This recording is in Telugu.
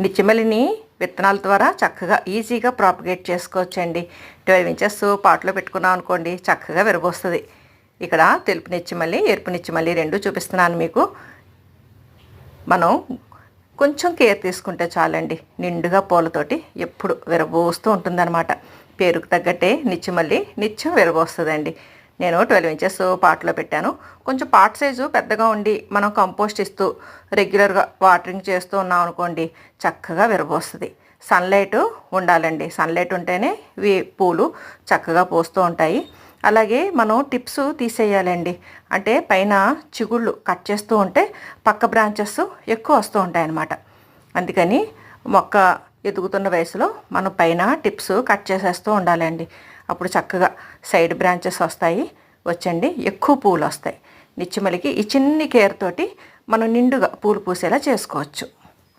నిచ్చిమల్లిని విత్తనాల ద్వారా చక్కగా ఈజీగా ప్రాపగేట్ చేసుకోవచ్చండి. 12 ఇంచెస్ పాట్లో పెట్టుకున్నాం అనుకోండి, చక్కగా విరబోస్తుంది. ఇక్కడ తెలుపు నిచ్చిమల్లి, ఎరుపు నిచ్చిమల్లి రెండు చూపిస్తున్నాను మీకు. మనం కొంచెం కేర్ తీసుకుంటే చాలండి, నిండుగా పూలతోటి ఎప్పుడు విరబోస్తూ ఉంటుందన్నమాట. పేరుకు తగ్గట్టే నిచ్చిమల్లి నిత్యం విరబోస్తుందండి. నేను 12 ఇంచెస్ పాట్లో పెట్టాను. కొంచెం పాట్ సైజు పెద్దగా ఉండి మనం కంపోస్ట్ ఇస్తూ రెగ్యులర్గా వాటరింగ్ చేస్తూ ఉన్నాం అనుకోండి, చక్కగా విరబోస్తుంది. సన్లైట్ ఉండాలండి, సన్లైట్ ఉంటేనే ఇవి పూలు చక్కగా పోస్తూ ఉంటాయి. అలాగే మనం టిప్స్ తీసేయాలండి, అంటే పైన చిగుళ్ళు కట్ చేస్తూ ఉంటే పక్క బ్రాంచెస్ ఎక్కువ వస్తూ ఉంటాయన్నమాట. అందుకని మొక్క ఎదుగుతున్న వయసులో మనం పైన టిప్స్ కట్ చేసేస్తూ ఉండాలండి. అప్పుడు చక్కగా సైడ్ బ్రాంచెస్ వచ్చండి, ఎక్కువ పూలు వస్తాయి. నిచ్చిమల్లికి ఈ చిన్ని కేర్ తోటి మనం నిండుగా పూలు పూసేలా చేసుకోవచ్చు.